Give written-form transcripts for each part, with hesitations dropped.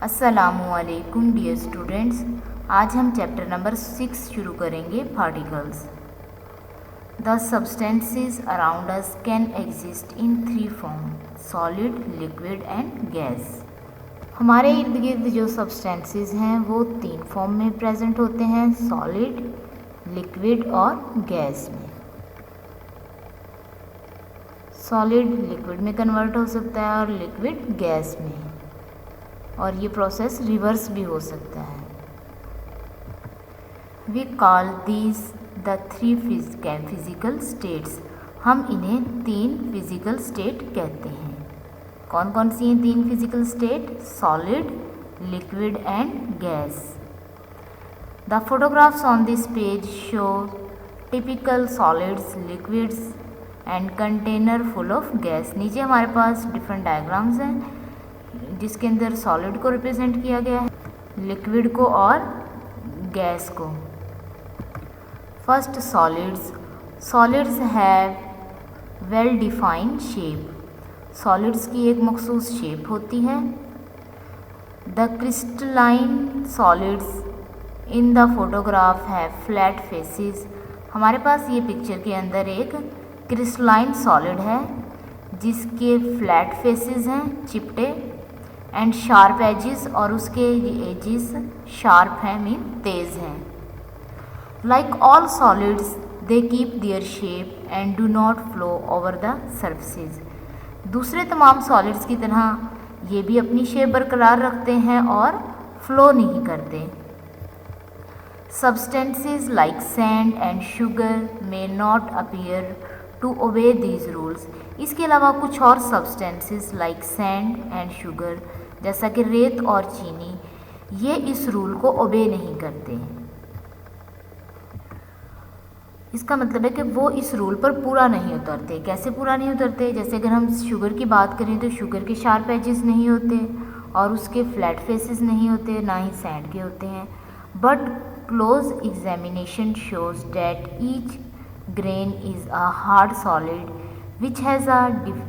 अस्सलामुअलैकुम dear students. आज हम चैप्टर नंबर 6 शुरू करेंगे, particles. The substances around us can exist in 3 form: solid, liquid and gas. हमारे इर्द गिर्द जो सब्सटेंसेस हैं वो 3 फॉर्म में प्रेजेंट होते हैं: सॉलिड, लिक्विड और गैस में। सॉलिड लिक्विड में कन्वर्ट हो सकता है और लिक्विड गैस में, और ये प्रोसेस रिवर्स भी हो सकता है। We call these the 3 physical states. हम इन्हें 3 फिजिकल स्टेट कहते हैं। कौन कौन सी हैं 3 physical state? Solid, liquid and gas. The photographs on this page show typical solids, liquids and container full of gas. नीचे हमारे पास डिफरेंट डायग्राम्स हैं जिसके अंदर सॉलिड को रिप्रेजेंट किया गया है, लिक्विड को और गैस को। First, solids. Solids have well defined shape. Solids की एक मखसूस शेप होती है। The crystalline solids in the photograph have flat faces. हमारे पास ये पिक्चर के अंदर एक क्रिस्टलाइन सॉलिड है जिसके फ्लैट फेसेस हैं, चिपटे, एंड शार्प एजिस, और उसके एजिस शार्प हैं, मीन तेज़ हैं। Like all solids they keep their shape and do not flow over the surfaces. दूसरे तमाम सॉलिड्स की तरह ये भी अपनी शेप बरकरार रखते हैं और फ्लो नहीं करते। Substances like sand and sugar may not appear to obey these rules. इसके अलावा कुछ और substances like sand and sugar, जैसा कि रेत और चीनी, ये इस रूल को ओबे नहीं करते। इसका मतलब है कि वो इस रूल पर पूरा नहीं उतरते। कैसे पूरा नहीं उतरते? जैसे अगर हम शुगर की बात करें तो शुगर के शार्प एजेस नहीं होते और उसके फ्लैट फेसेस नहीं होते, ना ही सैंड के होते हैं। But close examination shows that each grain is a hard solid which has a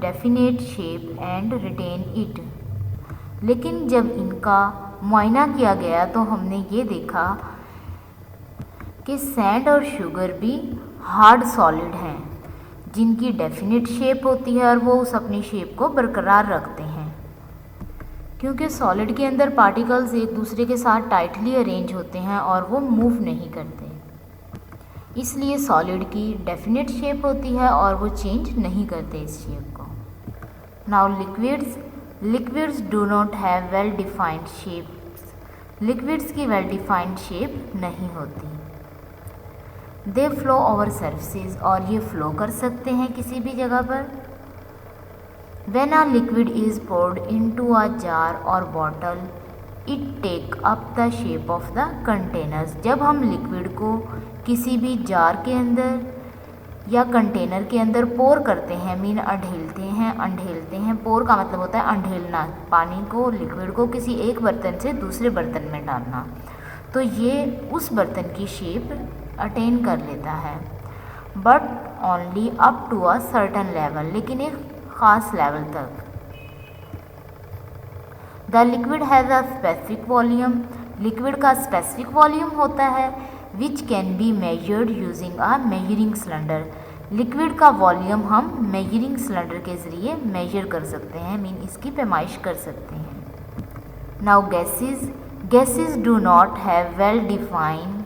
definite shape and retain it। लेकिन जब इनका मुआयना किया गया तो हमने ये देखा कि सैंड और शुगर भी हार्ड सॉलिड हैं जिनकी डेफिनेट शेप होती है और वो उस अपनी शेप को बरकरार रखते हैं। क्योंकि सॉलिड के अंदर पार्टिकल्स एक दूसरे के साथ टाइटली अरेंज होते हैं और वो मूव नहीं करते, इसलिए सॉलिड की डेफिनेट शेप होती है और वो चेंज नहीं करते इस शेप को। Now liquids do not have well defined shapes. Liquids की वेल डिफाइंड शेप नहीं होती। दे फ्लो ओवर सरफेसेस, और ये फ्लो कर सकते हैं किसी भी जगह पर। When a liquid is poured into a jar और bottle it take up the shape of the containers. जब हम लिक्विड को किसी भी जार के अंदर या कंटेनर के अंदर पोर करते हैं, मीन अंढेलते हैं। पोर का मतलब होता है अंढेलना, पानी को, लिक्विड को किसी एक बर्तन से दूसरे बर्तन में डालना, तो ये उस बर्तन की शेप अटेन कर लेता है। But only up to a certain level, लेकिन एक ख़ास लेवल तक। The liquid has a specific volume. Liquid का स्पेसिफिक वॉल्यूम होता है which can be measured using a measuring cylinder. Liquid का वॉल्यूम हम मेजरिंग सिलेंडर के ज़रिए मेजर कर सकते हैं, मीन इसकी पैमाइश कर सकते हैं। Now gases do not have well defined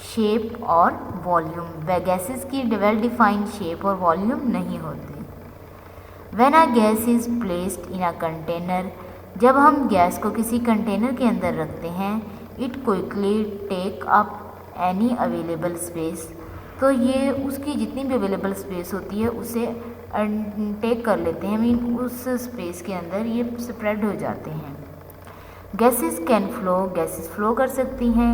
shape और वॉल्यूम। व गैसेस की वेल डिफाइंड शेप और वॉल्यूम नहीं होते। When a gas is placed in a container, जब हम गैस को किसी कंटेनर के अंदर रखते हैं, it quickly take up any available space, तो ये उसकी जितनी भी अवेलेबल स्पेस होती है उसे टेक कर लेते हैं, मीन उस स्पेस के अंदर ये स्प्रेड हो जाते हैं। Gases can flow, gases flow कर सकती हैं।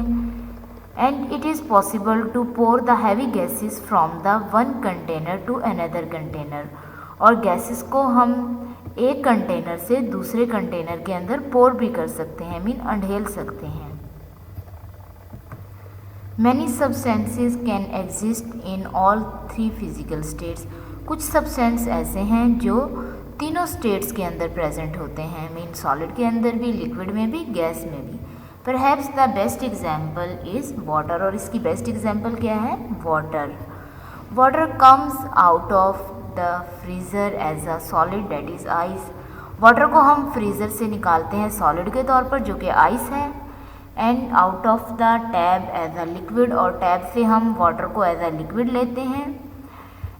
And it is possible to pour the heavy gases from the one container to another container, और गैसेस को हम एक कंटेनर से दूसरे कंटेनर के अंदर पोर भी कर सकते हैं, मीन अंढेल सकते हैं। Many substances can exist in all 3 physical states. कुछ सब्सटेंस ऐसे हैं जो तीनों स्टेट्स के अंदर प्रेजेंट होते हैं, मीन सॉलिड के अंदर भी, लिक्विड में भी, गैस में भी। Perhaps the best example is water, और इसकी बेस्ट एग्जाम्पल क्या है? Water. Water comes out of the freezer as a solid that is ice. Water को हम फ्रीज़र से निकालते हैं सॉलिड के तौर पर, जो कि आइस है, and out of the tap as a liquid, और टैब से हम वाटर को एज अ लिक्विड लेते हैं,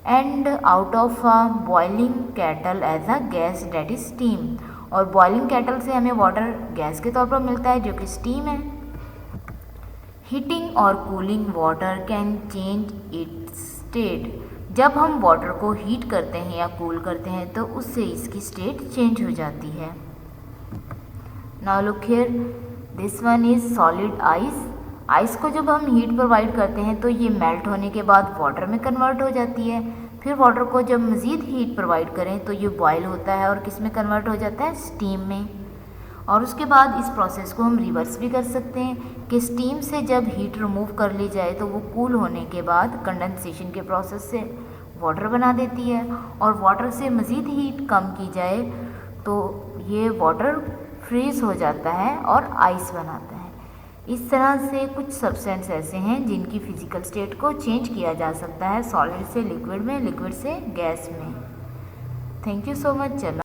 and out of a boiling kettle as a gas that is steam, और बॉइलिंग कैटल से हमें वाटर गैस के तौर पर मिलता है जो कि स्टीम है। हीटिंग और cooling water can change it's state. जब हम वाटर को हीट करते हैं या कूल करते हैं तो उससे इसकी स्टेट चेंज हो जाती है। Now look here, this one is solid ice. Ice को जब हम हीट प्रोवाइड करते हैं तो ये मेल्ट होने के बाद वाटर में कन्वर्ट हो जाती है। फिर वाटर को जब मज़ीद हीट प्रोवाइड करें तो ये बॉयल होता है और किस में कन्वर्ट हो जाता है? स्टीम में। और उसके बाद इस प्रोसेस को हम रिवर्स भी कर सकते हैं कि स्टीम से जब हीट रिमूव कर ली जाए तो वो कूल होने के बाद कंडेंसेशन के प्रोसेस से वाटर बना देती है, और वाटर से मज़ीद हीट कम की जाए तो ये वाटर फ्रीज हो जाता है और आइस बनाता है। इस तरह से कुछ सब्सटेंस ऐसे हैं जिनकी फिजिकल स्टेट को चेंज किया जा सकता है, सॉलिड से लिक्विड में, लिक्विड से गैस में। Thank you so much. चलो।